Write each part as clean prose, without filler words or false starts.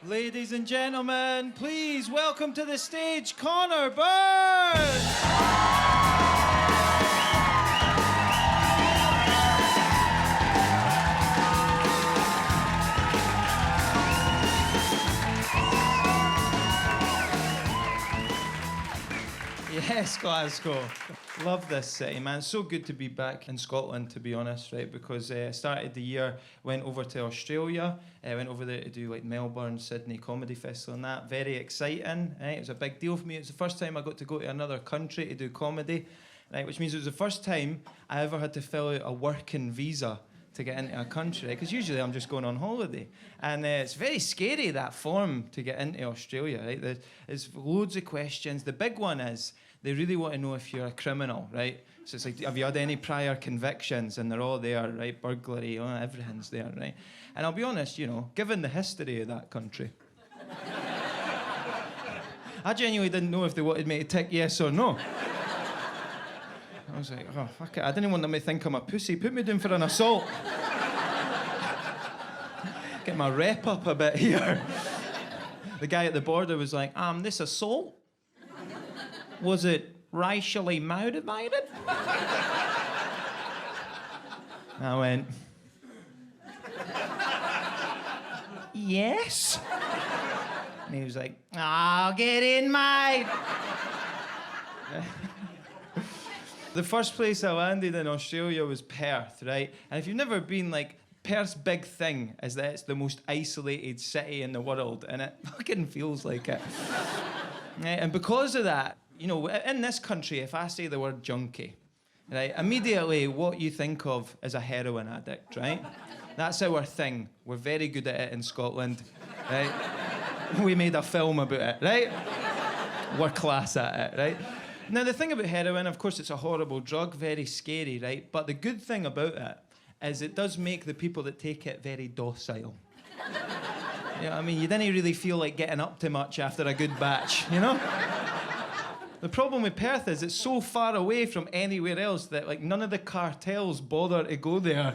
Ladies and gentlemen, please welcome to the stage Connor Burns! Yes, Glasgow. Love this city, man. It's so good to be back in Scotland, to be honest, right? Because I started the year, went over to Australia, went over there to do like Melbourne, Sydney Comedy Festival and that. Very exciting, right? It was a big deal for me. It was the first time I got to go to another country to do comedy, right? Which means it was the first time I ever had to fill out a working visa to get into a country, right? Because usually I'm just going on holiday. And it's very scary, that form, to get into Australia, right? There's loads of questions. The big one is, they really want to know if you're a criminal, right? So it's like, have you had any prior convictions? And they're all there, right? Burglary, everything's there, right? And I'll be honest, given the history of that country, I genuinely didn't know if they wanted me to tick yes or no. I was like, oh, fuck it. I didn't want them to think I'm a pussy. Put me down for an assault. Get my rep up a bit here. The guy at the border was like, this assault? Was it racially motivated? I went, yes. And he was like, I'll get in, mate. The first place I landed in Australia was Perth, right? And if you've never been, Perth's big thing is that it's the most isolated city in the world, and it fucking feels like it. And because of that, in this country, if I say the word junkie, right, immediately what you think of is a heroin addict, right? That's our thing. We're very good at it in Scotland, right? We made a film about it, right? We're class at it, right? Now, the thing about heroin, of course, it's a horrible drug, very scary, right? But the good thing about it is it does make the people that take it very docile. You know what I mean? You didn't really feel like getting up to much after a good batch, The problem with Perth is it's so far away from anywhere else that none of the cartels bother to go there.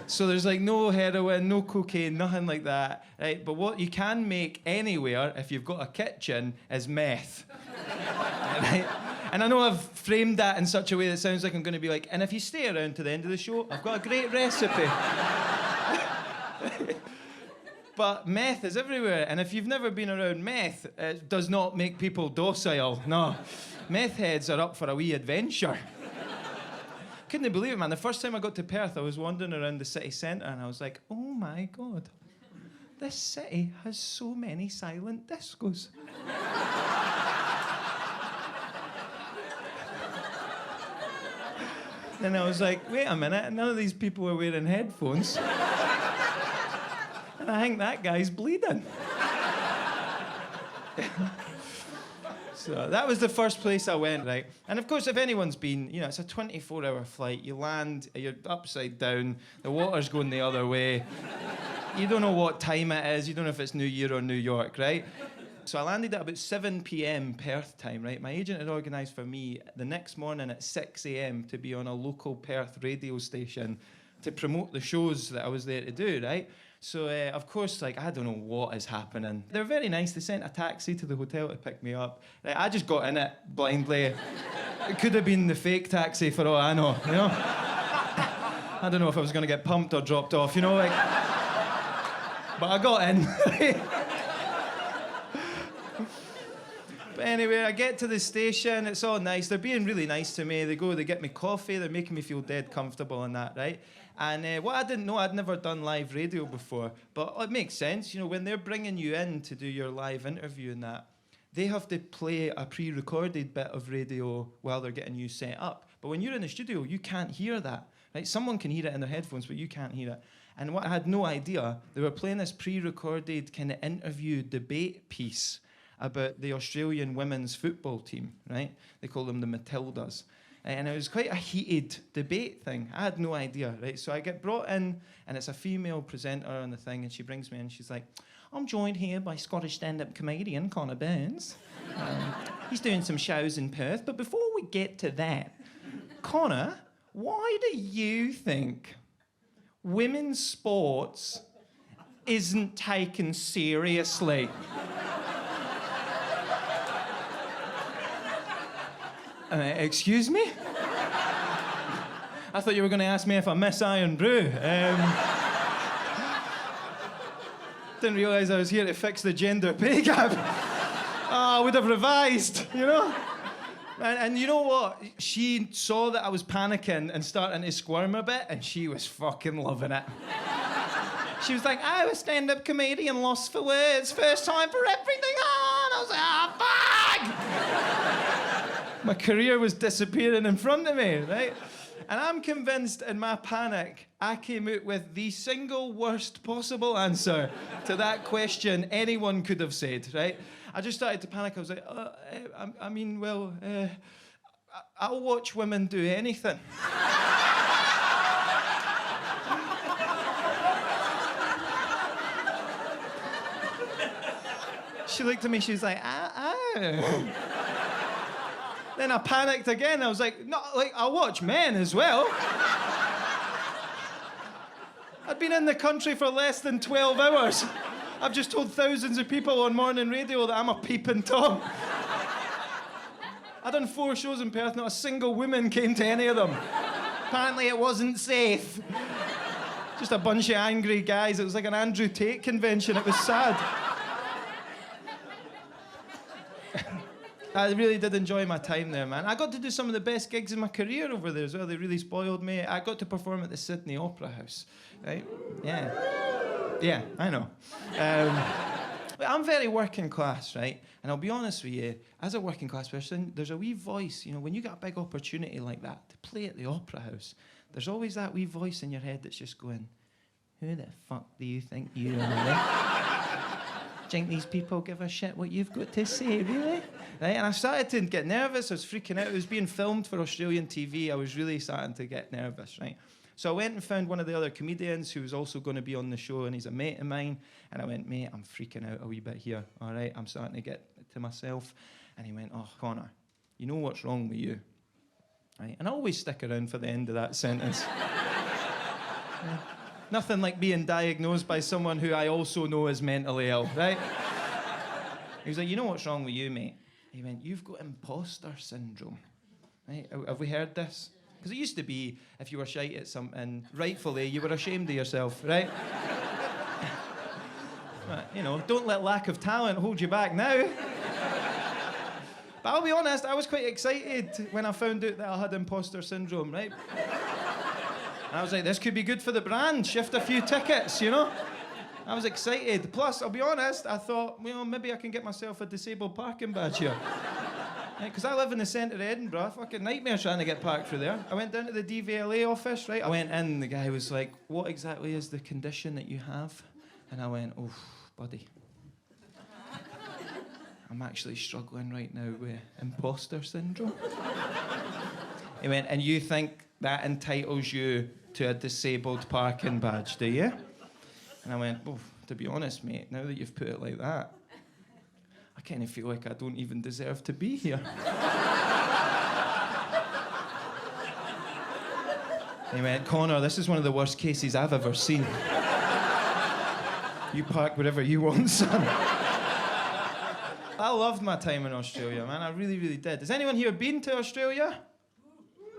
So there's no heroin, no cocaine, nothing like that, right? But what you can make anywhere, if you've got a kitchen, is meth. Right? And I know I've framed that in such a way that sounds like I'm going to be like, and if you stay around to the end of the show, I've got a great recipe. But meth is everywhere, and if you've never been around meth, it does not make people docile, no. Meth heads are up for a wee adventure. Couldn't believe it, man. The first time I got to Perth, I was wandering around the city centre, and I was like, oh my God, this city has so many silent discos. Then I was like, wait a minute, none of these people are wearing headphones. And I think that guy's bleeding. So that was the first place I went, right? And of course, if anyone's been, it's a 24-hour flight. You land, you're upside down, the water's going the other way. You don't know what time it is. You don't know if it's New Year or New York, right? So I landed at about 7 p.m. Perth time, right? My agent had organised for me the next morning at 6 a.m. to be on a local Perth radio station to promote the shows that I was there to do, right? So, of course, I don't know what is happening. They're very nice. They sent a taxi to the hotel to pick me up. Right, I just got in it blindly. It could have been the fake taxi for all I know, I don't know if I was going to get pumped or dropped off, But I got in. But anyway, I get to the station. It's all nice. They're being really nice to me. They get me coffee. They're making me feel dead comfortable and that, right? And what I didn't know, I'd never done live radio before, but it makes sense. When they're bringing you in to do your live interview and that, they have to play a pre-recorded bit of radio while they're getting you set up. But when you're in the studio, you can't hear that, right? Someone can hear it in their headphones, but you can't hear it. And what I had no idea, they were playing this pre-recorded kind of interview debate piece about the Australian women's football team, right? They call them the Matildas. And it was quite a heated debate thing. I had no idea, right? So I get brought in, and it's a female presenter on the thing, and she brings me in, she's like, I'm joined here by Scottish stand-up comedian Connor Burns. He's doing some shows in Perth, but before we get to that, Connor, why do you think women's sports isn't taken seriously. Excuse me? I thought you were going to ask me if I miss Iron Brew. Didn't realise I was here to fix the gender pay gap. I would have revised, you know? And you know what? She saw that I was panicking and starting to squirm a bit, and she was fucking loving it. She was like, "I'm a stand-up comedian, lost for words, first time for everything on." I was like, fuck! My career was disappearing in front of me, right? And I'm convinced in my panic, I came out with the single worst possible answer to that question anyone could have said, right? I just started to panic. I was like, I'll watch women do anything. She looked at me, she was like, oh. Then I panicked again. I was like, no, like, I'll watch men as well. I'd been in the country for less than 12 hours. I've just told thousands of people on morning radio that I'm a peeping Tom. I'd done 4 shows in Perth, not a single woman came to any of them. Apparently it wasn't safe. Just a bunch of angry guys. It was like an Andrew Tate convention. It was sad. I really did enjoy my time there, man. I got to do some of the best gigs in my career over there as well. They really spoiled me. I got to perform at the Sydney Opera House, right? Yeah. Yeah, I know. I'm very working class, right? And I'll be honest with you, as a working class person, there's a wee voice, you know, when you get a big opportunity like that to play at the Opera House, there's always that wee voice in your head that's just going, who the fuck do you think you are? Do you think these people give a shit what you've got to say, really? Right? And I started to get nervous. I was freaking out. It was being filmed for Australian TV. I was really starting to get nervous, right? So I went and found one of the other comedians who was also going to be on the show, and he's a mate of mine. And I went, mate, I'm freaking out a wee bit here, all right? I'm starting to get to myself. And he went, oh, Connor, you know what's wrong with you, right? And I always stick around for the end of that sentence. Yeah. Nothing like being diagnosed by someone who I also know is mentally ill, right? He was like, you know what's wrong with you, mate? He went, you've got imposter syndrome, right? Have we heard this? Because it used to be, if you were shite at something, rightfully, you were ashamed of yourself, right? But, you know, don't let lack of talent hold you back now. But I'll be honest, I was quite excited when I found out that I had imposter syndrome, right? I was like, this could be good for the brand, shift a few tickets, you know? I was excited. Plus, I'll be honest, I thought, well, maybe I can get myself a disabled parking badge here. Because I live in the centre of Edinburgh, fucking nightmare trying to get parked through there. I went down to the DVLA office, right? I went in, the guy was like, what exactly is the condition that you have? And I went, oh, buddy. I'm actually struggling right now with imposter syndrome. He went, and you think that entitles you to a disabled parking badge, do you? And I went, oh, to be honest, mate, now that you've put it like that, I kind of feel like I don't even deserve to be here. He went, Connor, this is one of the worst cases I've ever seen. You park wherever you want, son. I loved my time in Australia, man. I really, really did. Has anyone here been to Australia?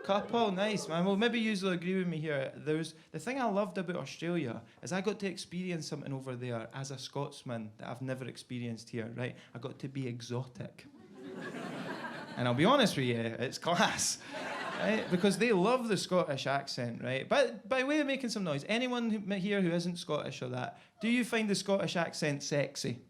Couple, nice, man. Well, maybe you'll agree with me here. The thing I loved about Australia is I got to experience something over there as a Scotsman that I've never experienced here, right? I got to be exotic. And I'll be honest with you, it's class, right? Because they love the Scottish accent, right? But by way of making some noise, anyone here who isn't Scottish or that, do you find the Scottish accent sexy?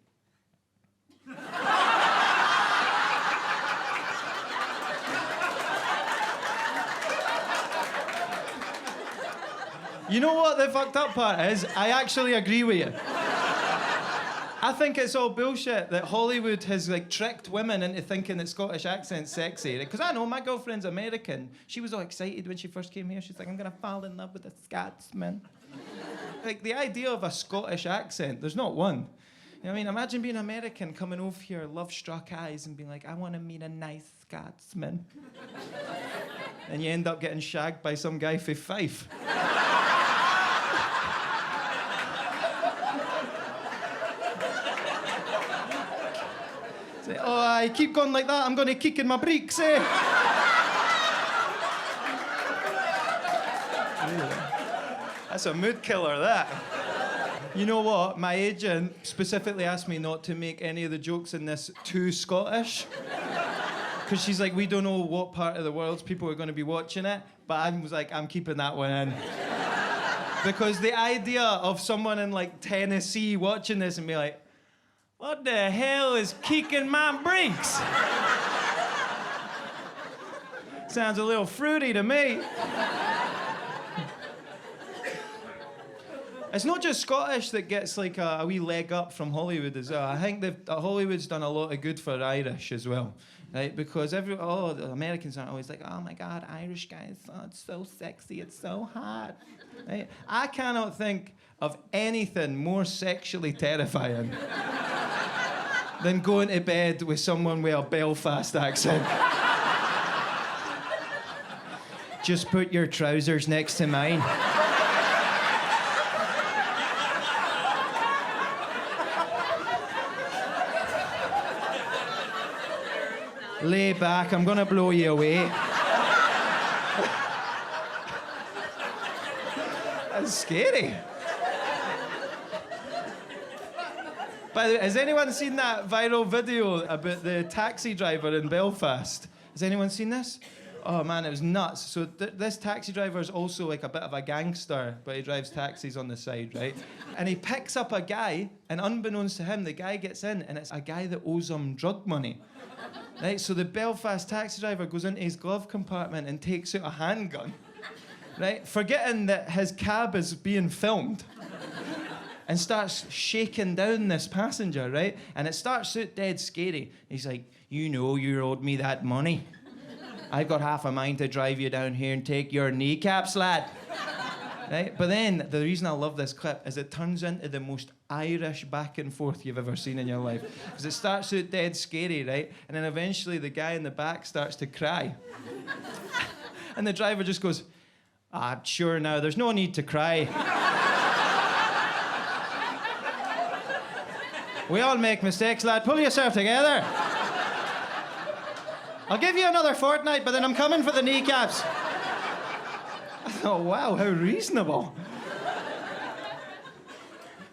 You know what the fucked up part is? I actually agree with you. I think it's all bullshit that Hollywood has like tricked women into thinking that Scottish accent's sexy. Because I know my girlfriend's American. She was all excited when she first came here. She's like, I'm gonna fall in love with a Scotsman. Like the idea of a Scottish accent, there's not one. You know what I mean? Imagine being American, coming over here, love-struck eyes, and being like, I want to meet a nice Scotsman. And you end up getting shagged by some guy for Fife. Say, oh, I keep going like that, I'm going to kick in my breeks, eh? That's a mood killer, that. You know what? My agent specifically asked me not to make any of the jokes in this too Scottish. Because she's like, we don't know what part of the world people are going to be watching it. But I was like, I'm keeping that one in. Because the idea of someone in like Tennessee watching this and be like, what the hell is kicking my brinks? Sounds a little fruity to me. It's not just Scottish that gets like a wee leg up from Hollywood as well. I think Hollywood's done a lot of good for Irish as well, right? Because the Americans aren't always like, oh my God, Irish guys, oh, it's so sexy, it's so hot. Right? I cannot think of anything more sexually terrifying than going to bed with someone with a Belfast accent. Just put your trousers next to mine. Lay back, I'm gonna blow you away. That's scary. By the way, has anyone seen that viral video about the taxi driver in Belfast? Has anyone seen this? Oh man, it was nuts. So this taxi driver is also like a bit of a gangster, but he drives taxis on the side, right? And he picks up a guy, and unbeknownst to him, the guy gets in, and it's a guy that owes him drug money. Right, so the Belfast taxi driver goes into his glove compartment and takes out a handgun, right? Forgetting that his cab is being filmed, and starts shaking down this passenger, right? And it starts out dead scary. He's like, you know you owed me that money. I've got half a mind to drive you down here and take your kneecaps, lad. Right? But then, the reason I love this clip is it turns into the most Irish back and forth you've ever seen in your life. Because it starts out dead scary, right? And then eventually the guy in the back starts to cry. And the driver just goes, ah, sure now, there's no need to cry. We all make mistakes, lad. Pull yourself together. I'll give you another fortnight, but then I'm coming for the kneecaps. I thought, wow, how reasonable.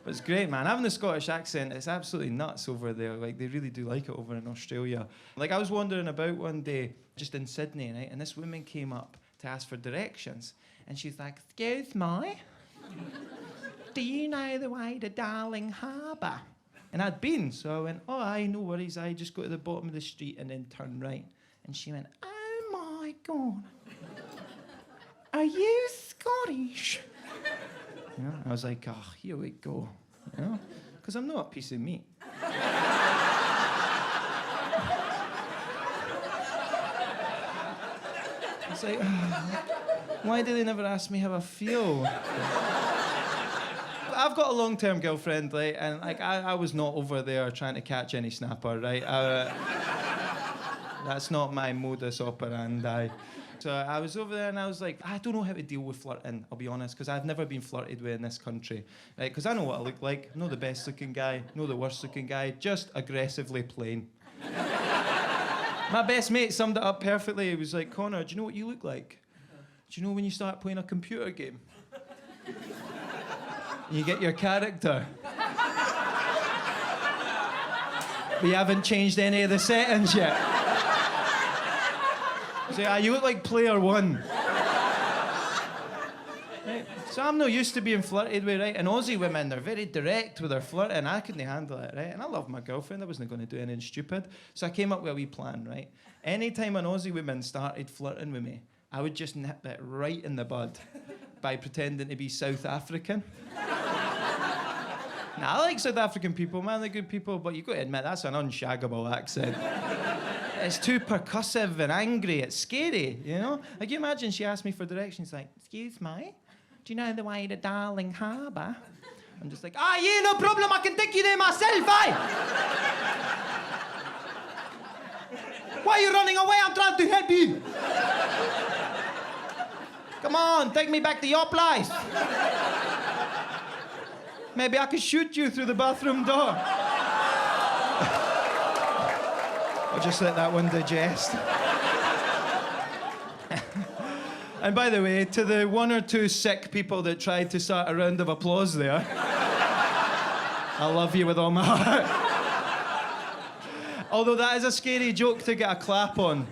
But it's great, man. Having the Scottish accent, it's absolutely nuts over there. Like, they really do like it over in Australia. Like, I was wandering about one day, just in Sydney, right? And this woman came up to ask for directions. And she's like, excuse me, do you know the way to Darling Harbour? And I'd been, so I went, oh, aye, no worries. I just go to the bottom of the street and then turn right. And she went, oh my God, are you Scottish? You know, I was like, oh, here we go. You know, because I'm not a piece of meat. It's like, why do they never ask me how I feel? I've got a long-term girlfriend, right, and like I was not over there trying to catch any snapper, right? That's not my modus operandi. So I was over there and I was like, I don't know how to deal with flirting, I'll be honest, because I've never been flirted with in this country, right? Because I know what I look like. I'm not the best-looking guy, not the worst-looking guy, just aggressively plain. My best mate summed it up perfectly. He was like, Connor, do you know what you look like? Do you know when you start playing a computer game? You get your character. But you haven't changed any of the settings yet. So you look like player one. Right? So I'm not used to being flirted with, right? And Aussie women, they're very direct with their flirting. I couldn't handle it, right? And I love my girlfriend. I wasn't going to do anything stupid. So I came up with a wee plan, right? Anytime an Aussie woman started flirting with me, I would just nip it right in the bud by pretending to be South African. Now, I like South African people, man, they're good people, but you've got to admit, that's an unshaggable accent. It's too percussive and angry, it's scary, you know? Like, you imagine she asked me for directions, like, excuse me, do you know the way to Darling Harbour? I'm just like, yeah, no problem, I can take you there myself, Why are you running away? I'm trying to help you. Come on, take me back to your place. Maybe I could shoot you through the bathroom door. I'll just let that one digest. And by the way, to the one or two sick people that tried to start a round of applause there, I love you with all my heart. Although that is a scary joke to get a clap on,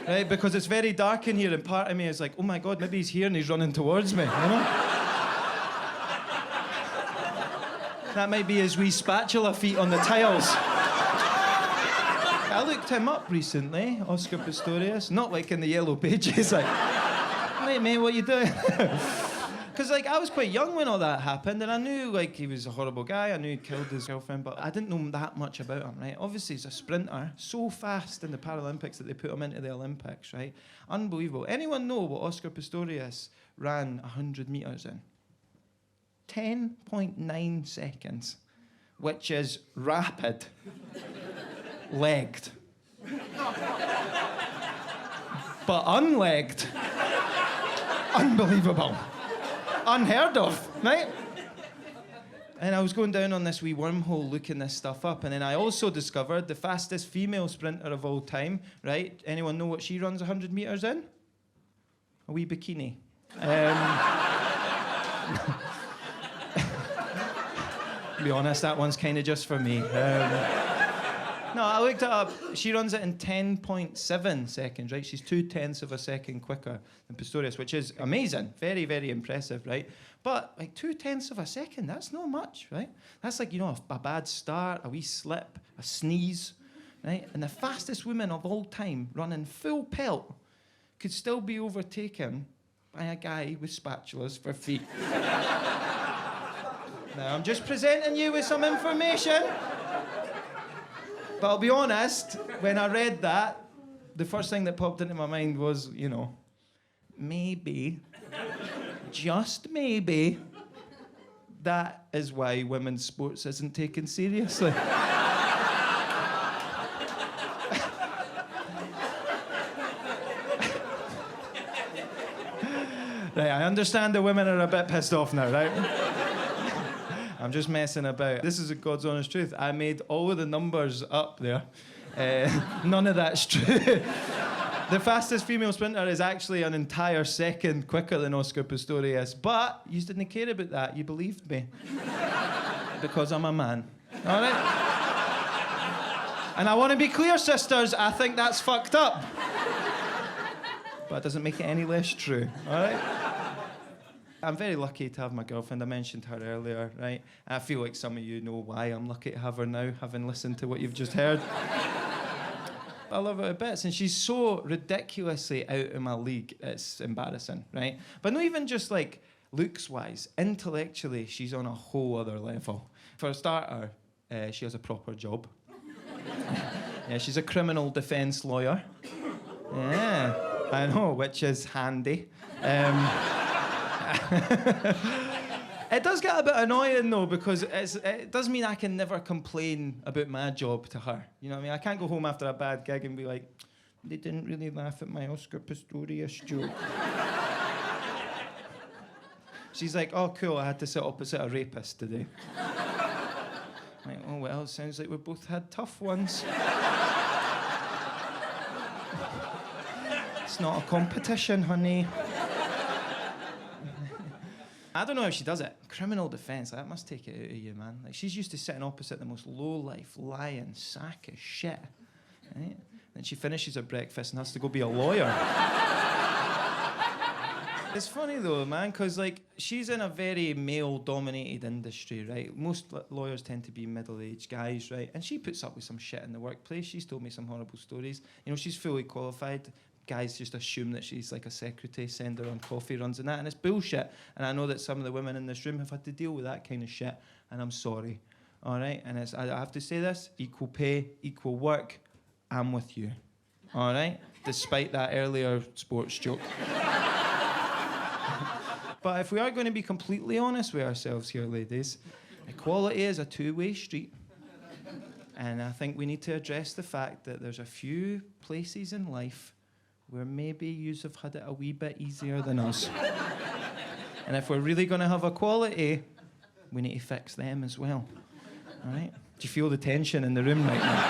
right? Because it's very dark in here, and part of me is like, oh my God, maybe he's here and he's running towards me, you know? That might be his wee spatula feet on the tiles. I looked him up recently, Oscar Pistorius, not like in the yellow pages, like, hey mate, what you doing? Because like I was quite young when all that happened, and I knew like he was a horrible guy. I knew he'd killed his girlfriend, but I didn't know that much about him, right? Obviously, he's a sprinter, so fast in the Paralympics that they put him into the Olympics, right? Unbelievable. Anyone know what Oscar Pistorius ran 100 meters in? 10.9 seconds, which is rapid. Legged. But unlegged. Unbelievable. Unheard of, right? And I was going down on this wee wormhole looking this stuff up, and then I also discovered the fastest female sprinter of all time, right? Anyone know what she runs 100 meters in? A wee bikini. To be honest, that one's kind of just for me. No, I looked it up. She runs it in 10.7 seconds, right? She's 0.2 of a second quicker than Pistorius, which is amazing. Very, very impressive, right? But like 0.2 of a second, that's not much, right? That's like, you know, a bad start, a wee slip, a sneeze, right? And the fastest woman of all time running full pelt could still be overtaken by a guy with spatulas for feet. Now, I'm just presenting you with some information. But I'll be honest, when I read that, the first thing that popped into my mind was, you know, maybe, just maybe, that is why women's sports isn't taken seriously. Right, I understand the women are a bit pissed off now, right? I'm just messing about. This is a God's honest truth. I made all of the numbers up there. None of that's true. The fastest female sprinter is actually an entire second quicker than Oscar Pistorius. But you didn't care about that. You believed me. Because I'm a man. All right? And I want to be clear, sisters, I think that's fucked up. But it doesn't make it any less true. All right? I'm very lucky to have my girlfriend. I mentioned her earlier, right? I feel like some of you know why I'm lucky to have her now, having listened to what you've just heard. I love her to bits, and she's so ridiculously out of my league, it's embarrassing, right? But not even just like looks-wise, intellectually, she's on a whole other level. For a starter, she has a proper job. Yeah, she's a criminal defence lawyer. Yeah, I know, which is handy. It does get a bit annoying though, because it does mean I can never complain about my job to her. You know what I mean? I can't go home after a bad gig and be like, they didn't really laugh at my Oscar Pistorius joke. She's like, oh cool, I had to sit opposite a rapist today. I'm like, oh well, sounds like we both had tough ones. It's not a competition, honey. I don't know how she does it. Criminal defence, that must take it out of you, man. Like, she's used to sitting opposite the most low-life, lying sack of shit, right? Then she finishes her breakfast and has to go be a lawyer. It's funny, though, man, because, like, she's in a very male-dominated industry, right? Most lawyers tend to be middle-aged guys, right? And she puts up with some shit in the workplace. She's told me some horrible stories. You know, she's fully qualified. Guys just assume that she's like a secretary, send her on coffee runs and that, and it's bullshit. And I know that some of the women in this room have had to deal with that kind of shit, and I'm sorry, all right? And I have to say this, equal pay, equal work, I'm with you, all right? Despite that earlier sports joke. But if we are going to be completely honest with ourselves here, ladies, equality is a two-way street. And I think we need to address the fact that there's a few places in life where maybe yous have had it a wee bit easier than us. And if we're really going to have equality, we need to fix them as well. All right? Do you feel the tension in the room right now?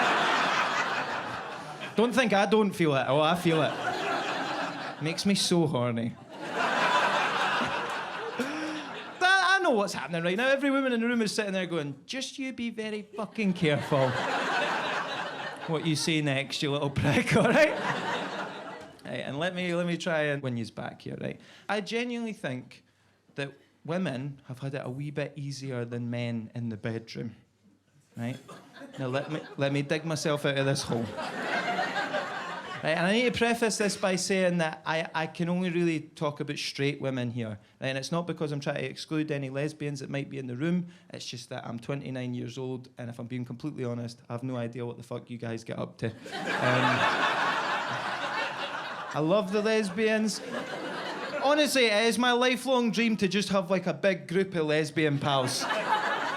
Don't think I don't feel it. Oh, I feel it. Makes me so horny. I know what's happening right now. Every woman in the room is sitting there going, just you be very fucking careful what you say next, you little prick, all right? Right, and let me try and win yous back here, right? I genuinely think that women have had it a wee bit easier than men in the bedroom, right? Now let me dig myself out of this hole. Right, and I need to preface this by saying that I can only really talk about straight women here. Right, and it's not because I'm trying to exclude any lesbians that might be in the room. It's just that I'm 29 years old, and if I'm being completely honest, I have no idea what the fuck you guys get up to. I love the lesbians. Honestly, it is my lifelong dream to just have like a big group of lesbian pals.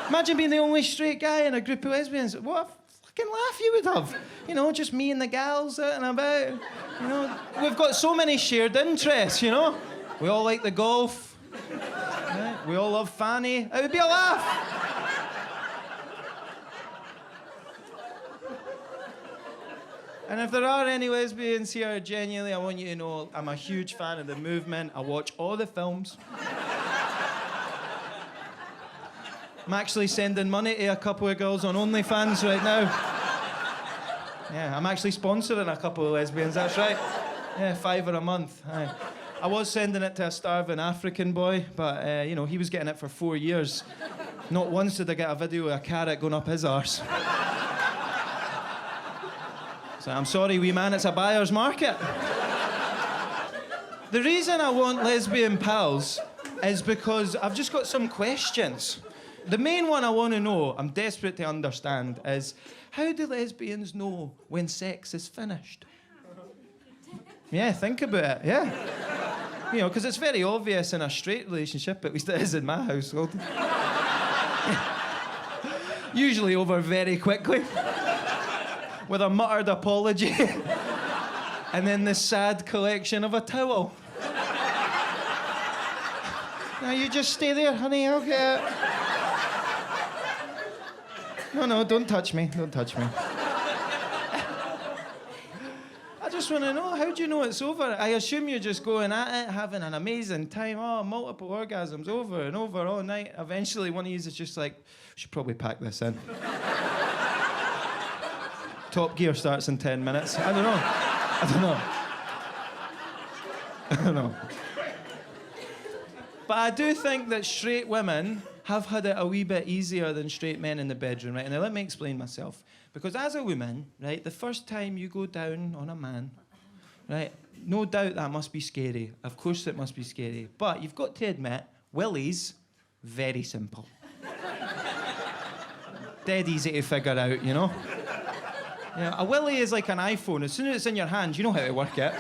Imagine being the only straight guy in a group of lesbians. What a fucking laugh you would have. You know, just me and the gals out and about. You know, we've got so many shared interests, you know. We all like the golf. Right? We all love Fanny. It would be a laugh. And if there are any lesbians here, genuinely, I want you to know I'm a huge fan of the movement. I watch all the films. I'm actually sending money to a couple of girls on OnlyFans right now. Yeah, I'm actually sponsoring a couple of lesbians, that's right. Yeah, $5 a month. Aye. I was sending it to a starving African boy, but, you know, he was getting it for 4 years. Not once did I get a video of a carrot going up his arse. So I'm sorry, wee man, it's a buyer's market. The reason I want lesbian pals is because I've just got some questions. The main one I want to know, I'm desperate to understand, is how do lesbians know when sex is finished? Yeah, think about it, yeah. You know, because it's very obvious in a straight relationship, at least it is in my household. Usually over very quickly. With a muttered apology. And then the sad collection of a towel. Now you just stay there, honey, I'll get it. No, don't touch me, don't touch me. I just want to know, how do you know it's over? I assume you're just going at it, having an amazing time. Oh, multiple orgasms over and over all night. Eventually one of you is just like, we should probably pack this in. Top Gear starts in 10 minutes. I don't know. But I do think that straight women have had it a wee bit easier than straight men in the bedroom, right? And now let me explain myself. Because as a woman, right, the first time you go down on a man, right, no doubt that must be scary. Of course it must be scary. But you've got to admit, willies, very simple. Dead easy to figure out, you know? Yeah, a willy is like an iPhone. As soon as it's in your hand, you know how to work it.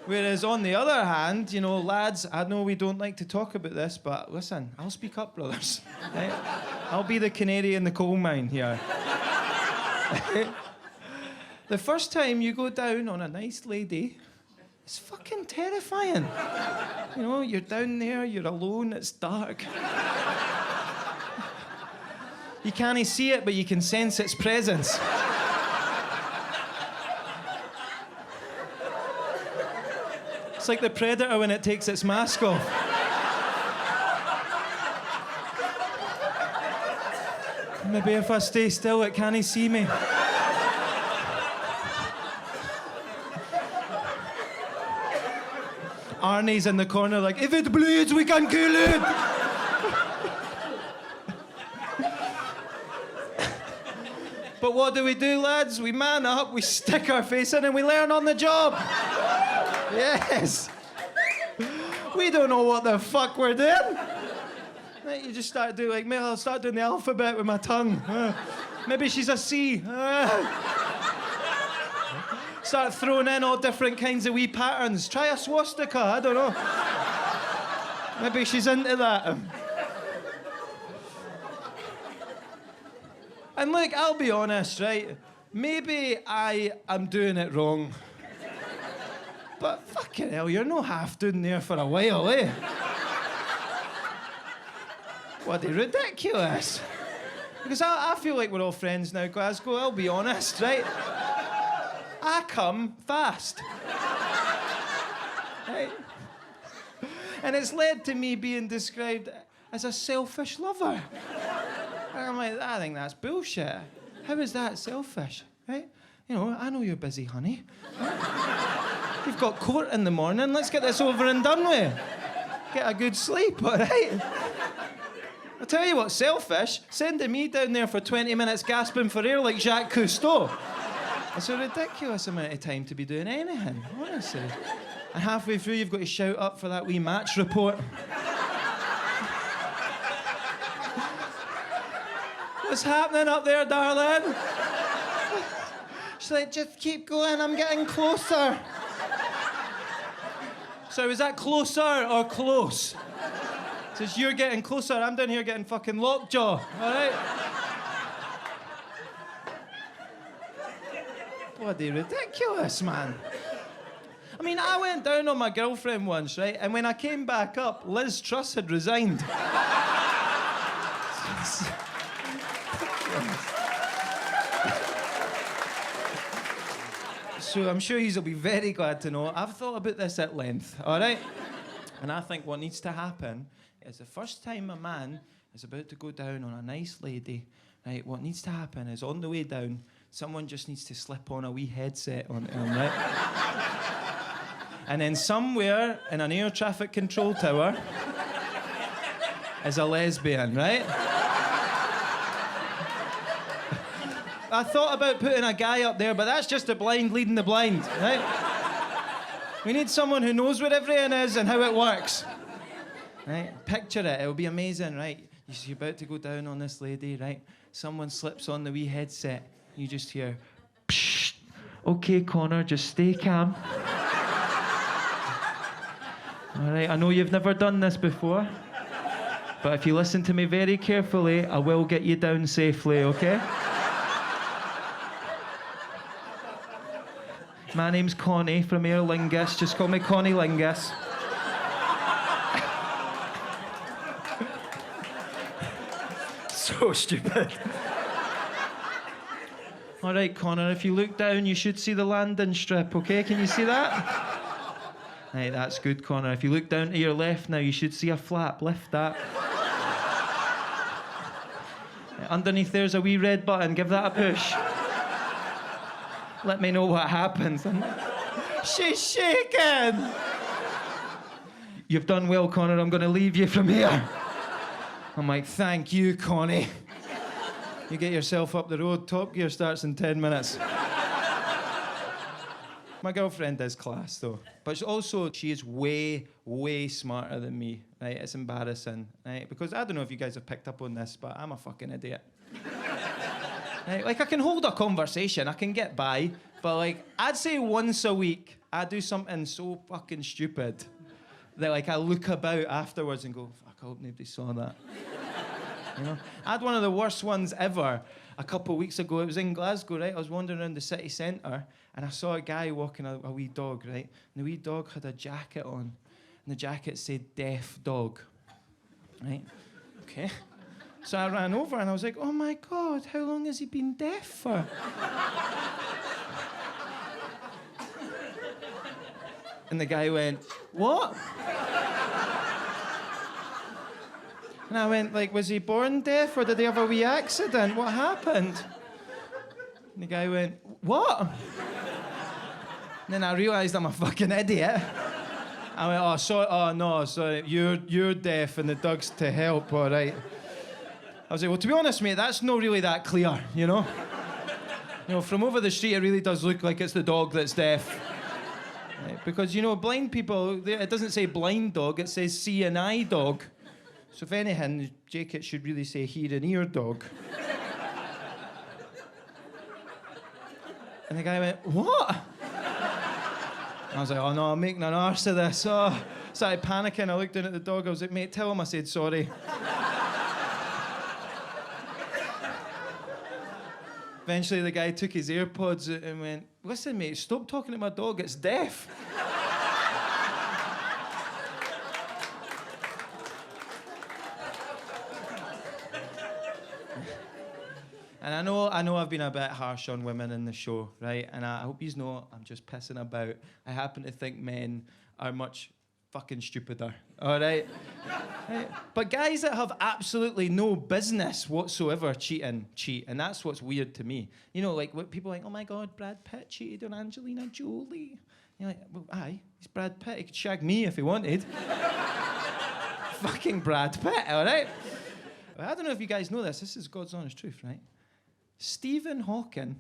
Whereas on the other hand, you know, lads, I know we don't like to talk about this, but listen, I'll speak up, brothers. Right? I'll be the canary in the coal mine here. The first time you go down on a nice lady, it's fucking terrifying. You know, you're down there, you're alone, it's dark. You can't see it, but you can sense its presence. It's like the predator when it takes its mask off. Maybe if I stay still, it can't see me. Arnie's in the corner like, if it bleeds, we can kill it! But what do, lads? We man up, we stick our face in, and we learn on the job. Yes. We don't know what the fuck we're doing. Right, you just start doing, like, maybe I'll start doing the alphabet with my tongue. Maybe she's a C. Start throwing in all different kinds of wee patterns. Try a swastika, I don't know. Maybe she's into that. And look, I'll be honest, right? Maybe I am doing it wrong. But fucking hell, you're no half doing there for a while, eh? Bloody ridiculous. Because I feel like we're all friends now, Glasgow, I'll be honest, right? I come fast. Right? And it's led to me being described as a selfish lover. And I'm like, I think that's bullshit. How is that selfish, right? You know, I know you're busy, honey. Right? You've got court in the morning. Let's get this over and done with. Get a good sleep, all right? I'll tell you what's selfish, sending me down there for 20 minutes gasping for air like Jacques Cousteau. It's a ridiculous amount of time to be doing anything, honestly. And halfway through, you've got to shout up for that wee match report. What's happening up there, darling? She's like, just keep going, I'm getting closer. So is that closer or close? Says, you're getting closer, I'm down here getting fucking lockjaw, all right? Bloody ridiculous, man. I mean, I went down on my girlfriend once, right? And when I came back up, Liz Truss had resigned. So I'm sure you'll be very glad to know I've thought about this at length, all right? And I think what needs to happen is the first time a man is about to go down on a nice lady, right, what needs to happen is on the way down, someone just needs to slip on a wee headset on him, right? And then somewhere in an air traffic control tower is a lesbian, right? I thought about putting a guy up there, but that's just the blind leading the blind, right? We need someone who knows where everything is and how it works. Right? Picture it, it'll be amazing, right? You're about to go down on this lady, right? Someone slips on the wee headset. You just hear, psh, okay, Connor, just stay calm. All right, I know you've never done this before, but if you listen to me very carefully, I will get you down safely, okay? My name's Connie from Aer Lingus. Just call me Connie Lingus. So stupid. All right, Connor, if you look down, you should see the landing strip, okay? Can you see that? Right, that's good, Connor. If you look down to your left now, you should see a flap. Lift that. Underneath there's a wee red button. Give that a push. Let me know what happens. She's shaking! You've done well, Connor. I'm going to leave you from here. I'm like, thank you, Connie. You get yourself up the road. Top Gear starts in 10 minutes. My girlfriend is class, though. But she is way, way smarter than me, right? It's embarrassing, right? Because I don't know if you guys have picked up on this, but I'm a fucking idiot. Right? Like, I can hold a conversation, I can get by, but, like, I'd say once a week, I do something so fucking stupid that, like, I look about afterwards and go, fuck, I hope nobody saw that. You know? I had one of the worst ones ever a couple of weeks ago. It was in Glasgow, right? I was wandering around the city centre, and I saw a guy walking a wee dog, right? And the wee dog had a jacket on, and the jacket said, deaf dog, right? Okay. So I ran over and I was like, oh my God, how long has he been deaf for? And the guy went, what? And I went, like, was he born deaf or did he have a wee accident? What happened? And the guy went, what? And then I realised I'm a fucking idiot. I went, oh, sorry, oh no, sorry, you're deaf and the dog's to help, all right. I was like, well, to be honest, mate, that's not really that clear, you know? You know, from over the street, it really does look like it's the dog that's deaf. Right? Because, you know, blind people, it doesn't say blind dog, it says see and eye dog. So if anything, Jake, it should really say hear and ear dog. And the guy went, what? And I was like, oh no, I'm making an arse of this. Oh, started panicking, I looked in at the dog, I was like, mate, tell him I said sorry. Eventually, the guy took his AirPods and went, listen, mate, stop talking to my dog, it's deaf. And I know I've been a bit harsh on women in the show, right? And I hope you know I'm just pissing about. I happen to think men are much fucking stupider, all right? Right? But guys that have absolutely no business whatsoever cheating, cheat. And that's what's weird to me. You know, like, what people are like, oh my God, Brad Pitt cheated on Angelina Jolie. You're like, well, aye, he's Brad Pitt. He could shag me if he wanted. Fucking Brad Pitt, all right? I don't know if you guys know this. This is God's honest truth, right? Stephen Hawking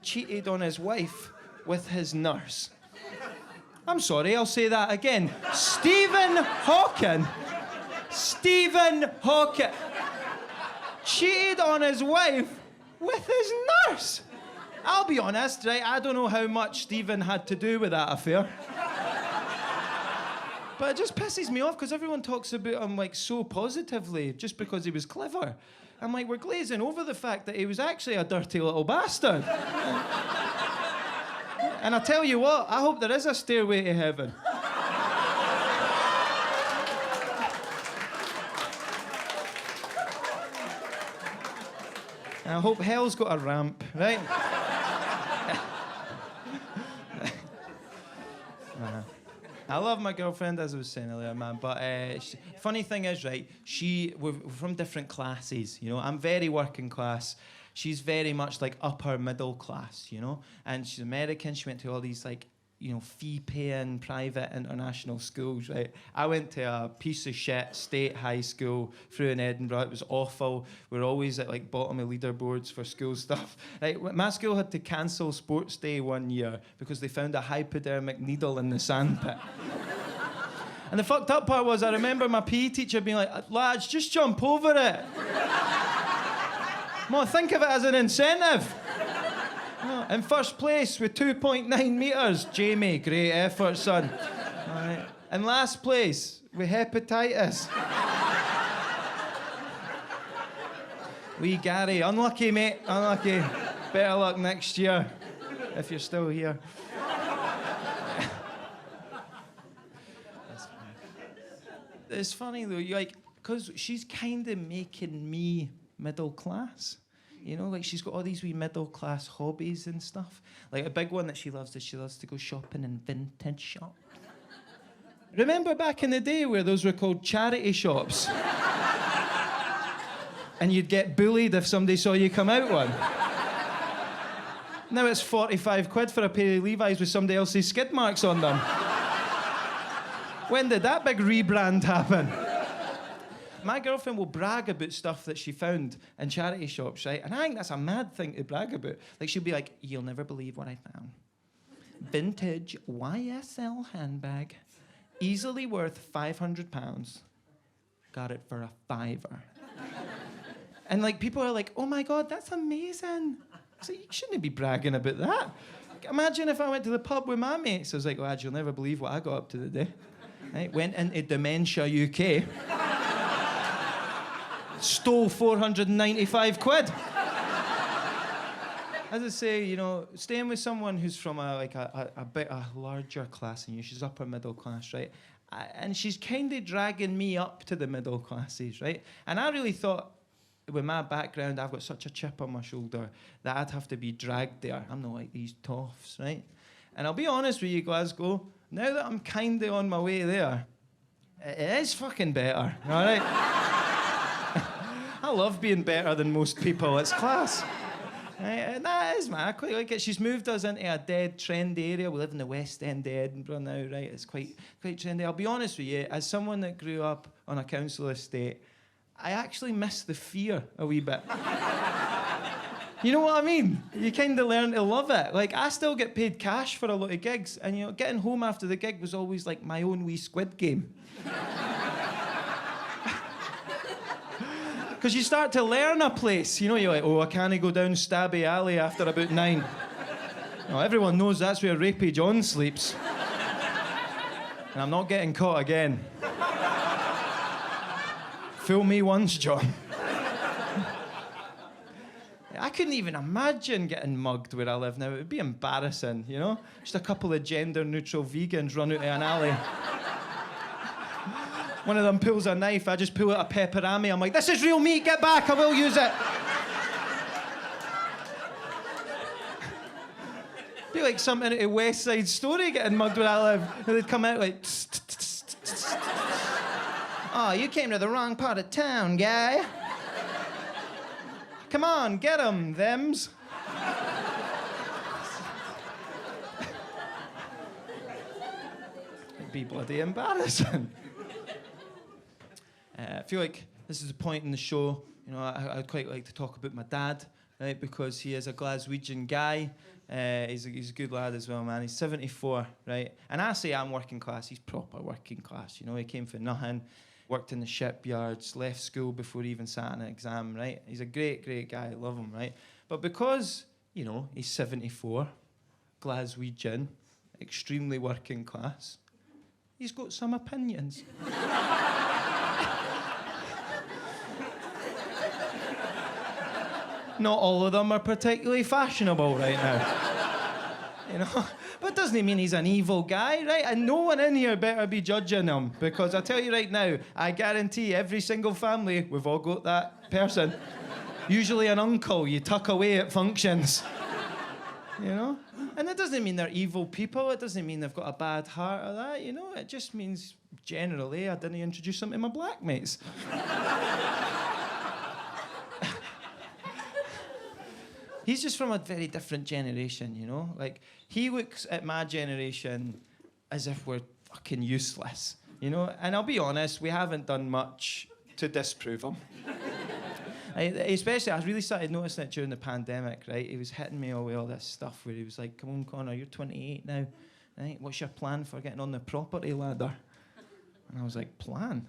cheated on his wife with his nurse. I'm sorry, I'll say that again. Stephen Hawking cheated on his wife with his nurse. I'll be honest, right? I don't know how much Stephen had to do with that affair. But it just pisses me off because everyone talks about him like so positively just because he was clever. I'm like, we're glazing over the fact that he was actually a dirty little bastard. And I tell you what, I hope there is a stairway to heaven. And I hope hell's got a ramp, right? I love my girlfriend, as I was saying earlier, man. But funny thing is, right, we're from different classes, you know. I'm very working class. She's very much like upper middle class, you know. And she's American. She went to all these like, you know, fee-paying private international schools, right? I went to a piece of shit state high school through in Edinburgh. It was awful. We're always at like bottom of leaderboards for school stuff. Right? My school had to cancel sports day one year because they found a hypodermic needle in the sandpit. And the fucked up part was I remember my PE teacher being like, lads, just jump over it. Come on, think of it as an incentive. In first place with 2.9 metres. Jamie, great effort, son. All right. In last place with hepatitis. Wee Gary, unlucky, mate, unlucky. Better luck next year, if you're still here. It's funny though, because she's kind of making me middle class. You know, like she's got all these wee middle class hobbies and stuff. Like a big one that she loves is she loves to go shopping in vintage shops. Remember back in the day where those were called charity shops? And you'd get bullied if somebody saw you come out one. Now it's 45 quid for a pair of Levi's with somebody else's skid marks on them. When did that big rebrand happen? My girlfriend will brag about stuff that she found in charity shops, right? And I think that's a mad thing to brag about. Like, she'll be like, you'll never believe what I found. Vintage YSL handbag, easily worth £500. Got it for a £5. And, like, people are like, oh, my God, that's amazing. So you shouldn't be bragging about that. Imagine if I went to the pub with my mates. I was like, lads, you'll never believe what I got up to today. Right? Went into Dementia UK. Stole 495 quid. As I say, you know, staying with someone who's from a bit larger class than you, she's upper middle class, right? And she's kind of dragging me up to the middle classes, right? And I really thought, with my background, I've got such a chip on my shoulder that I'd have to be dragged there. I'm not like these toffs, right? And I'll be honest with you, Glasgow, now that I'm kind of on my way there, it is fucking better, all right? I love being better than most people. It's class. Right? And that is, man. I quite like it. She's moved us into a dead, trendy area. We live in the West End of Edinburgh now, right? It's quite trendy. I'll be honest with you, as someone that grew up on a council estate, I actually miss the fear a wee bit. You know what I mean? You kind of learn to love it. Like, I still get paid cash for a lot of gigs, and, you know, getting home after the gig was always like my own wee Squid Game. Because you start to learn a place. You know, you're like, oh, I can't go down Stabby Alley after about 9. No, everyone knows that's where Rapey John sleeps. And I'm not getting caught again. Fool me once, John. I couldn't even imagine getting mugged where I live now. It would be embarrassing, you know? Just a couple of gender-neutral vegans run out of an alley. One of them pulls a knife, I just pull out a pepperami. I'm like, this is real meat, get back, I will use it. Be like something out of West Side Story getting mugged where I live. And they'd come out like, oh, you came to the wrong part of town, guy. Come on, get 'em, thems. It'd be bloody embarrassing. I feel like this is a point in the show, you know, I'd quite like to talk about my dad, right, because he is a Glaswegian guy. He's a good lad as well, man. He's 74, right? And I say I'm working class. He's proper working class, you know. He came for nothing, worked in the shipyards, left school before he even sat an exam, right? He's a great, great guy. I love him, right? But because, you know, he's 74, Glaswegian, extremely working class, he's got some opinions. Not all of them are particularly fashionable right now. You know? But doesn't mean he's an evil guy, right? And no one in here better be judging him, because I tell you right now, I guarantee every single family, we've all got that person. Usually an uncle you tuck away at functions. You know? And it doesn't mean they're evil people. It doesn't mean they've got a bad heart or that, you know? It just means, generally, I didn't introduce them to my black mates. He's just from a very different generation, you know? Like, he looks at my generation as if we're fucking useless, you know? And I'll be honest, we haven't done much to disprove him. Especially, I really started noticing it during the pandemic, right? He was hitting me with all this stuff where he was like, come on, Connor, you're 28 now, right? What's your plan for getting on the property ladder? And I was like, plan?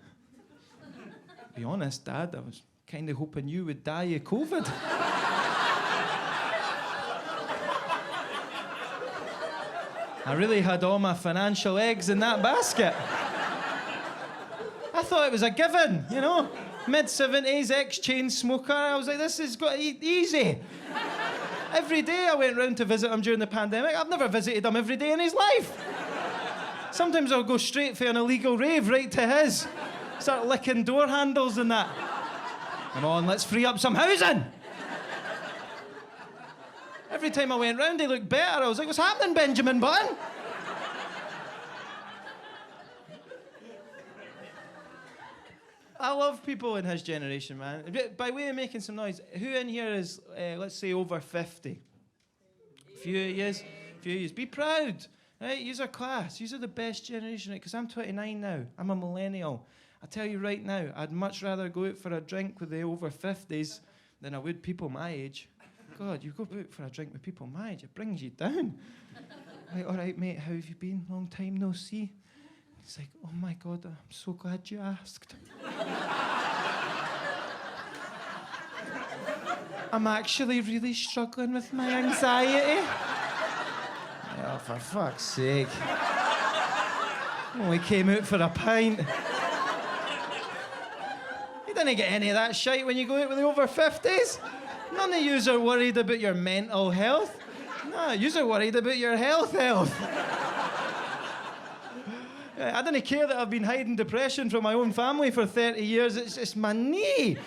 To be honest, Dad, I was kind of hoping you would die of COVID. I really had all my financial eggs in that basket. I thought it was a given, you know? Mid-70s, ex-chain smoker. I was like, this is easy. Every day I went round to visit him during the pandemic. I've never visited him every day in his life. Sometimes I'll go straight for an illegal rave right to his. Start licking door handles and that. Come on, let's free up some housing. Every time I went round, he looked better. I was like, what's happening, Benjamin Button? I love people in his generation, man. By way of making some noise, who in here is, let's say, over 50? A few of yous. Be proud, right? Yous are class. Yous are the best generation, right? Because I'm 29 now. I'm a millennial. I tell you right now, I'd much rather go out for a drink with the over 50s than I would people my age. God, you go out for a drink with people my age, it brings you down. Like, all right, mate, how have you been? Long time no see. He's like, oh my God, I'm so glad you asked. I'm actually really struggling with my anxiety. Oh, for fuck's sake. Only came out for a pint. You didn't get any of that shite when you go out with the over 50s. None of yous are worried about your mental health. No, yous are worried about your health. I didn't care that I've been hiding depression from my own family for 30 years. It's my knee.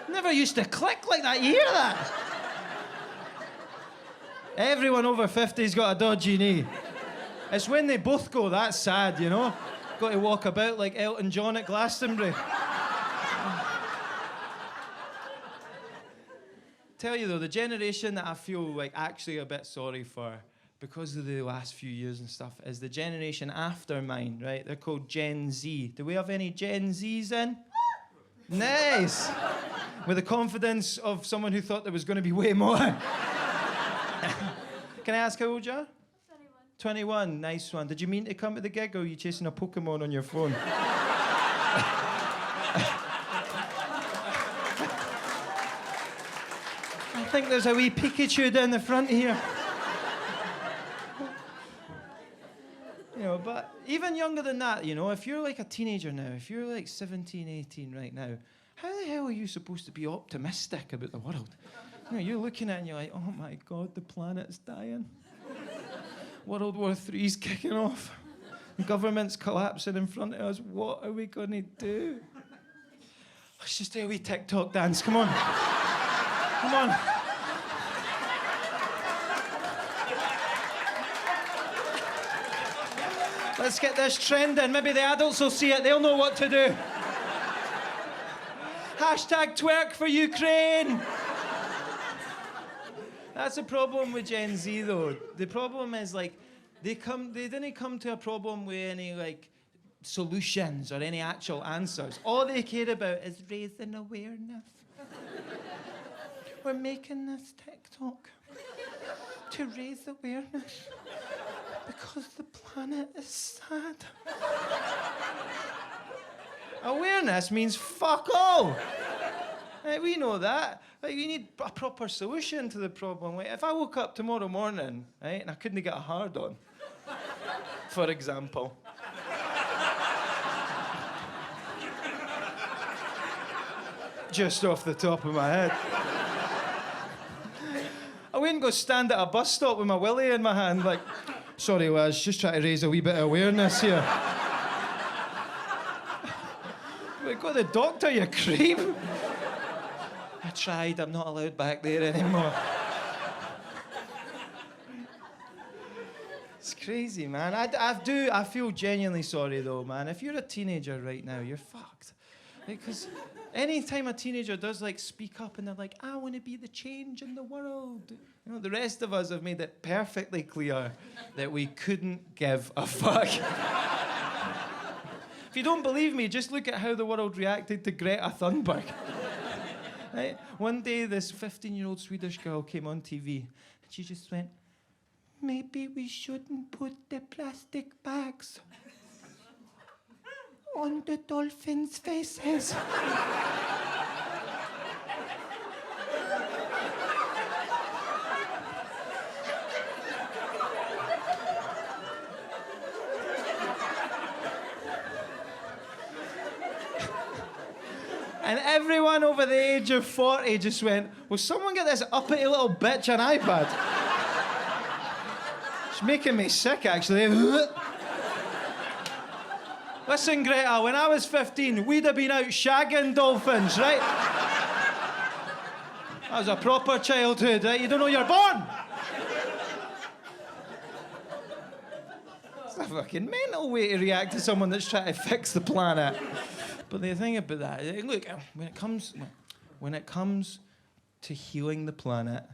Never used to click like that. You hear that? Everyone over 50's got a dodgy knee. It's when they both go, that's sad, you know? Got to walk about like Elton John at Glastonbury. Tell you though, the generation that I feel like actually a bit sorry for because of the last few years and stuff is the generation after mine, right? They're called Gen Z. Do we have any Gen Zs in? Nice! With the confidence of someone who thought there was going to be way more. Can I ask how old you are? 21, nice one. Did you mean to come to the gig or are you chasing a Pokemon on your phone? I think there's a wee Pikachu down the front here. You know, but even younger than that, you know, if you're like a teenager now, if you're like 17, 18 right now, how the hell are you supposed to be optimistic about the world? You know, you're looking at it and you're like, oh my God, the planet's dying. World War III's kicking off. The government's collapsing in front of us. What are we going to do? Let's just do a wee TikTok dance. Come on. Come on. Let's get this trending. Maybe the adults will see it. They'll know what to do. Hashtag twerk for Ukraine. That's the problem with Gen Z, though. The problem is, like, they didn't come to a problem with any, like, solutions or any actual answers. All they care about is raising awareness. We're making this TikTok to raise awareness because the planet is sad. Awareness means fuck all. Right, we know that. Like, we need a proper solution to the problem. Like, if I woke up tomorrow morning, right, and I couldn't get a hard on, for example. Just off the top of my head. I wouldn't go stand at a bus stop with my willy in my hand, like, sorry, lads, just trying to raise a wee bit of awareness here. Wait, go to the doctor, you creep. I tried, I'm not allowed back there anymore. It's crazy, man. I feel genuinely sorry, though, man. If you're a teenager right now, you're fucked. Because any time a teenager does, like, speak up and they're like, I want to be the change in the world. You know, the rest of us have made it perfectly clear that we couldn't give a fuck. If you don't believe me, just look at how the world reacted to Greta Thunberg. Right? One day, this 15-year-old Swedish girl came on TV and she just went, maybe we shouldn't put the plastic bags on the dolphins' faces. And everyone over the age of 40 just went, will someone get this uppity little bitch an iPad? It's making me sick, actually. Listen, Greta, when I was 15, we'd have been out shagging dolphins, right? That was a proper childhood, right? You don't know you're born. It's a fucking mental way to react to someone that's trying to fix the planet. But the thing about that, look, when it comes to healing the planet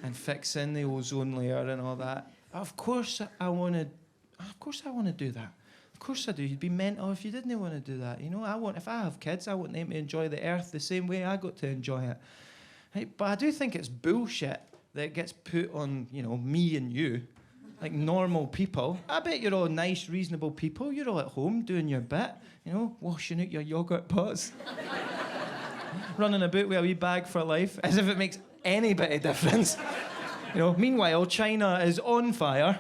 and fixing the ozone layer and all that, of course I want to do that. Of course I do. You'd be mental if you didn't want to do that. You know, if I have kids, I want them to enjoy the earth the same way I got to enjoy it. Right? But I do think it's bullshit that it gets put on, you know, me and you, like normal people. I bet you're all nice, reasonable people. You're all at home doing your bit, you know, washing out your yogurt pots, running about with a wee bag for life, as if it makes any bit of difference. You know, meanwhile, China is on fire.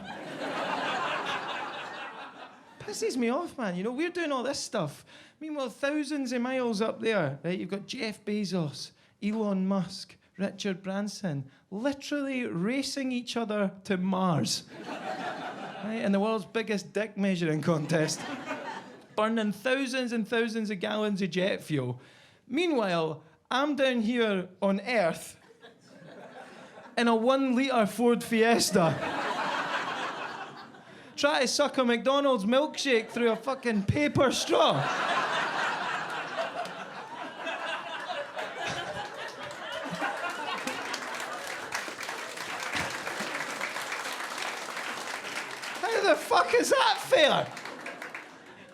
Pisses me off, man. You know, we're doing all this stuff. Meanwhile, thousands of miles up there, right, you've got Jeff Bezos, Elon Musk, Richard Branson, literally racing each other to Mars. Right, in the world's biggest dick measuring contest. Burning thousands and thousands of gallons of jet fuel. Meanwhile, I'm down here on Earth in a 1-litre Ford Fiesta. Try to suck a McDonald's milkshake through a fucking paper straw. How the fuck is that fair?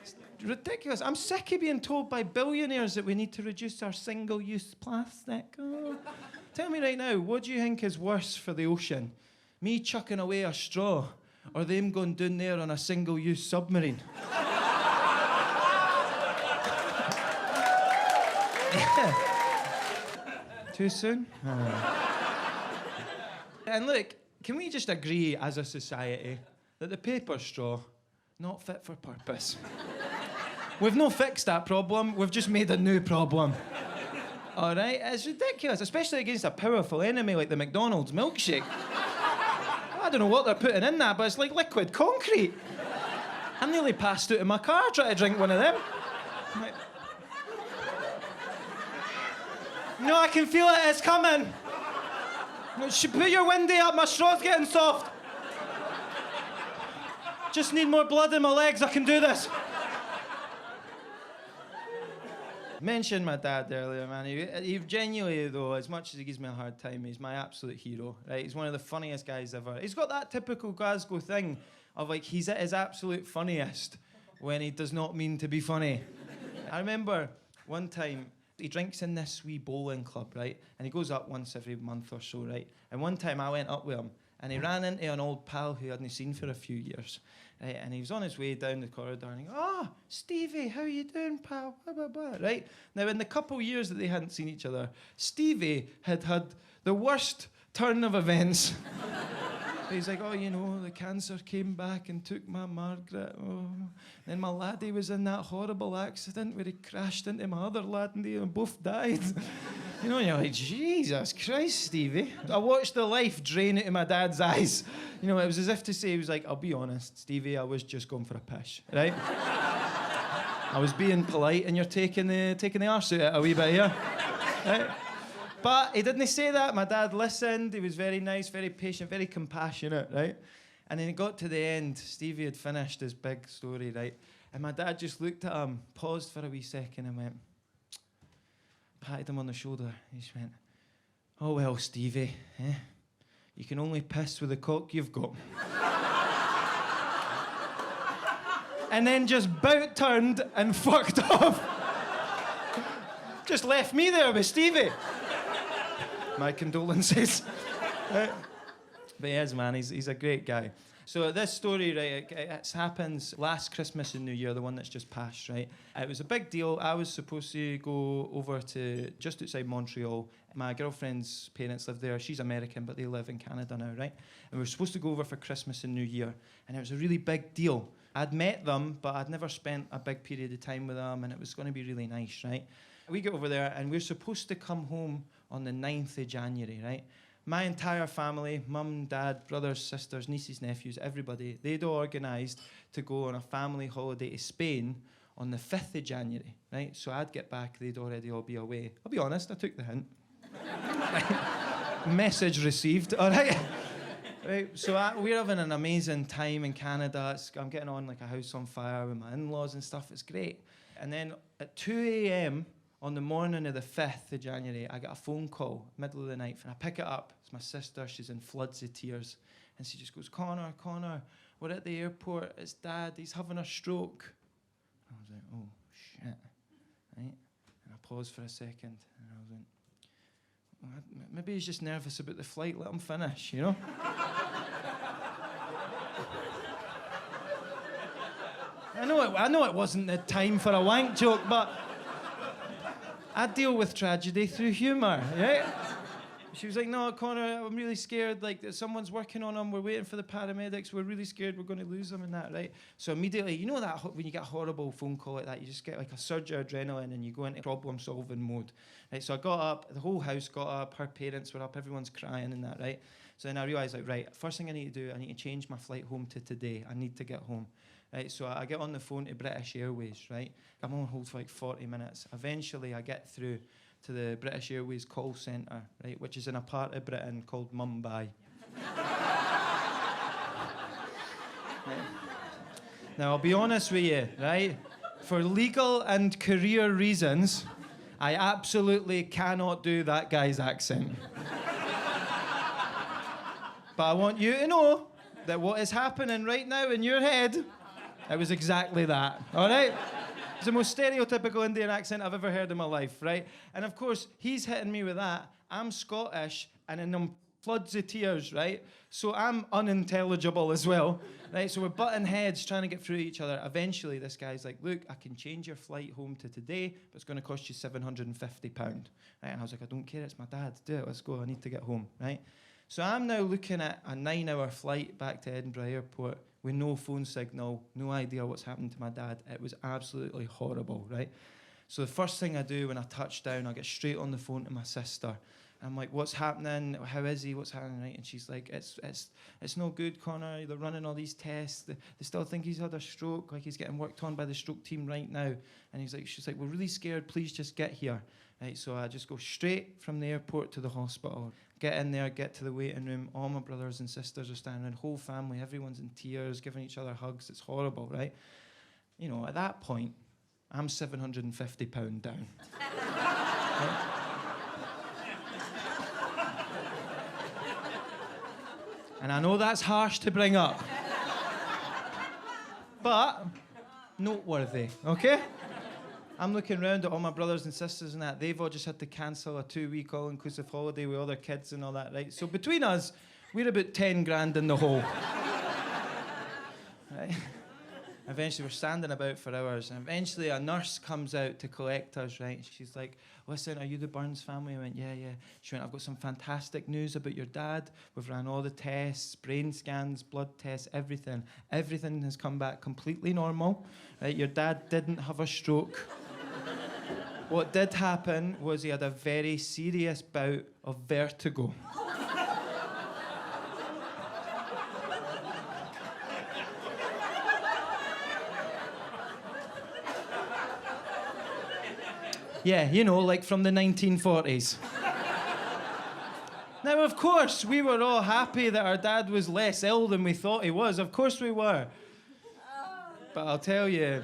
It's ridiculous. I'm sick of being told by billionaires that we need to reduce our single-use plastic. Oh. Tell me right now, what do you think is worse for the ocean? Me chucking away a straw, or them going down there on a single-use submarine? Too soon? And look, can we just agree as a society that the paper straw, not fit for purpose? We've not fixed that problem, we've just made a new problem. All right? It's ridiculous, especially against a powerful enemy like the McDonald's milkshake. I don't know what they're putting in that, but it's like liquid concrete. I nearly passed out in my car trying to drink one of them. I'm like, no, I can feel it, it's coming. Put your windy up, my straw's getting soft. Just need more blood in my legs, I can do this. Mentioned my dad earlier, man. He genuinely, though, as much as he gives me a hard time, he's my absolute hero, right? He's one of the funniest guys ever. He's got that typical Glasgow thing of, like, he's at his absolute funniest when he does not mean to be funny. I remember one time, he drinks in this wee bowling club, right? And he goes up once every month or so, right? And one time I went up with him, and he ran into an old pal who he hadn't seen for a few years. Right? And he was on his way down the corridor, and he goes, "Oh, Stevie, how you doing, pal?" Blah, blah, blah. Right? Now, in the couple years that they hadn't seen each other, Stevie had the worst turn of events. He's like, "Oh, you know, the cancer came back and took my Margaret. Oh. Then my laddie was in that horrible accident where he crashed into my other lad and they both died." You know, and you're like, Jesus Christ, Stevie. I watched the life drain out of my dad's eyes. You know, it was as if to say, he was like, "I'll be honest, Stevie, I was just going for a piss, right? I was being polite and you're taking the arse out a wee bit here." Right? But he didn't say that. My dad listened. He was very nice, very patient, very compassionate, right? And then he got to the end. Stevie had finished his big story, right? And my dad just looked at him, paused for a wee second and went, patted him on the shoulder. He just went, "Oh, well, Stevie, you can only piss with the cock you've got." And then just bout turned and fucked off. Just left me there with Stevie. My condolences. But he is, man. He's a great guy. So this story, right, it happens last Christmas and New Year, the one that's just passed, right? It was a big deal. I was supposed to go over to just outside Montreal. My girlfriend's parents live there. She's American, but they live in Canada now, right? And we were supposed to go over for Christmas and New Year. And it was a really big deal. I'd met them, but I'd never spent a big period of time with them, and it was going to be really nice, right? We get over there, and we're supposed to come home on the 9th of January, right? My entire family, mum, dad, brothers, sisters, nieces, nephews, everybody, they'd all organised to go on a family holiday to Spain on the 5th of January, right? So I'd get back, they'd already all be away. I'll be honest, I took the hint. Message received, all right? Right, so we're having an amazing time in Canada. I'm getting on like a house on fire with my in-laws and stuff. It's great. And then at 2 a.m., on the morning of the 5th of January, I got a phone call, middle of the night, and I pick it up. It's my sister. She's in floods of tears. And she just goes, Connor, we're at the airport. It's Dad. He's having a stroke. I was like, oh, shit. Right? And I paused for a second, and I was like, well, maybe he's just nervous about the flight. Let him finish, you know? I know it wasn't the time for a wank joke, but I deal with tragedy through humour, right? She was like, "No, Connor, I'm really scared. Like, someone's working on him. We're waiting for the paramedics. We're really scared we're going to lose him and that, right?" So immediately, you know that when you get a horrible phone call like that, you just get like a surge of adrenaline and you go into problem-solving mode, right? So I got up. The whole house got up. Her parents were up. Everyone's crying and that, right? So then I realised, like, right, first thing I need to do, I need to change my flight home to today. I need to get home. Right, so I get on the phone to British Airways, right? I'm on hold for like 40 minutes. Eventually, I get through to the British Airways call centre, right, which is in a part of Britain called Mumbai. Right. Now, I'll be honest with you, right? For legal and career reasons, I absolutely cannot do that guy's accent. But I want you to know that what is happening right now in your head, it was exactly that, all right? It's the most stereotypical Indian accent I've ever heard in my life, right? And of course, he's hitting me with that. I'm Scottish and in them floods of tears, right? So I'm unintelligible as well, right? So we're butting heads trying to get through each other. Eventually, this guy's like, "Look, I can change your flight home to today, but it's going to cost you £750. Right? And I was like, "I don't care, it's my dad. Do it, let's go, I need to get home, right?" So I'm now looking at a 9-hour flight back to Edinburgh Airport with no phone signal, no idea what's happened to my dad. It was absolutely horrible, right? So the first thing I do when I touch down, I get straight on the phone to my sister. I'm like, what's happening? How is he? What's happening, right? And she's like, it's no good, Connor. They're running all these tests. They still think he's had a stroke. Like, he's getting worked on by the stroke team right now. And she's like, we're really scared. Please just get here. Right, so I just go straight from the airport to the hospital. Get in there, get to the waiting room. All my brothers and sisters are standing around, whole family, everyone's in tears, giving each other hugs. It's horrible, right? You know, at that point, I'm £750 down. Right? And I know that's harsh to bring up, but noteworthy, okay? I'm looking around at all my brothers and sisters and that. They've all just had to cancel a 2-week all-inclusive holiday with all their kids and all that, right? So between us, we're about 10 grand in the hole. Right? Eventually, we're standing about for hours, and eventually a nurse comes out to collect us, right? She's like, listen, are you the Burns family? I went, yeah. She went, I've got some fantastic news about your dad. We've ran all the tests, brain scans, blood tests, everything. Everything has come back completely normal, right? Your dad didn't have a stroke. What did happen was he had a very serious bout of vertigo. Yeah, you know, like from the 1940s. Now, of course, we were all happy that our dad was less ill than we thought he was. Of course we were. But I'll tell you,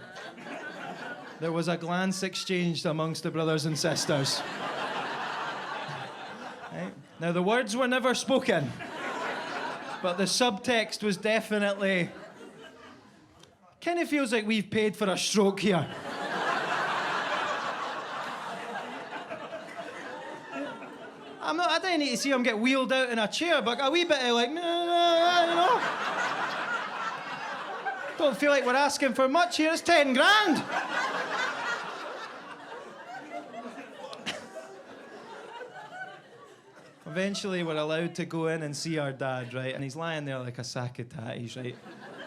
there was a glance exchanged amongst the brothers and sisters. Right? Now, the words were never spoken, but the subtext was definitely, kind of feels like we've paid for a stroke here. I don't need to see him get wheeled out in a chair, but a wee bit of like, you know. Don't feel like we're asking for much here. It's 10 grand. Eventually, we're allowed to go in and see our dad, right? And he's lying there like a sack of tatties, right?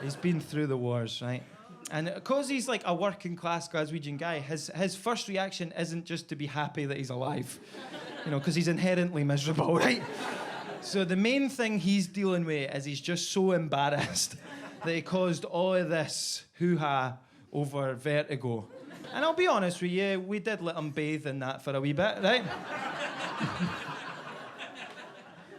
He's been through the wars, right? And because he's like a working-class Glaswegian guy, his first reaction isn't just to be happy that he's alive. You know, because he's inherently miserable, right? So the main thing he's dealing with is he's just so embarrassed that he caused all of this hoo-ha over vertigo. And I'll be honest with you, we did let him bathe in that for a wee bit, right?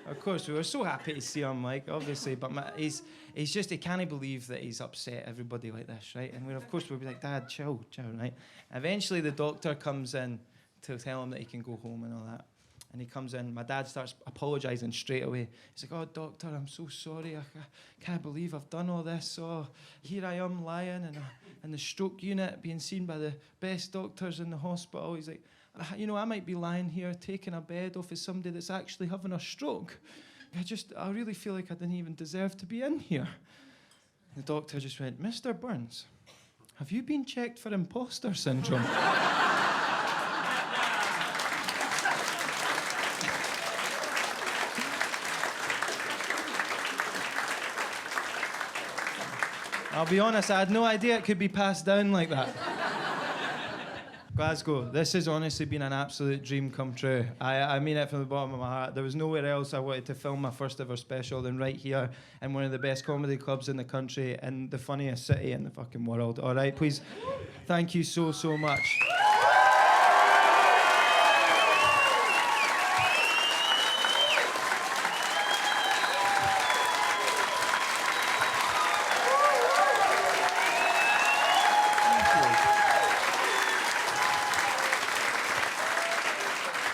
Of course, we were so happy to see him, like, obviously, but he's just, he can't believe that he's upset everybody like this, right? And we'll be like, Dad, chill, right? Eventually, the doctor comes in to tell him that he can go home and all that. And he comes in, my dad starts apologising straight away. He's like, oh, doctor, I'm so sorry. I can't believe I've done all this. Oh, here I am lying in the stroke unit, being seen by the best doctors in the hospital. He's like, you know, I might be lying here taking a bed off of somebody that's actually having a stroke. I really feel like I didn't even deserve to be in here. The doctor just went, Mr. Burns, have you been checked for imposter syndrome? I'll be honest, I had no idea it could be passed down like that. Glasgow, this has honestly been an absolute dream come true. I mean it from the bottom of my heart. There was nowhere else I wanted to film my first ever special than right here in one of the best comedy clubs in the country and the funniest city in the fucking world. All right, please, thank you so, so much.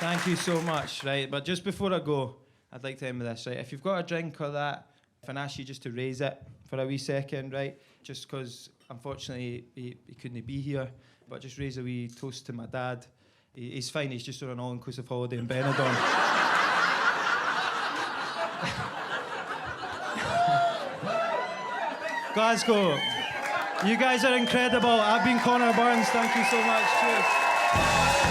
Thank you so much, right? But just before I go, I'd like to end with this, right? If you've got a drink or that, if I ask you just to raise it for a wee second, right? Just because, unfortunately, he couldn't be here, but just raise a wee toast to my dad. He's fine, he's just on an all-inclusive holiday in Benidorm. Glasgow, you guys are incredible. I've been Connor Burns. Thank you so much. Cheers.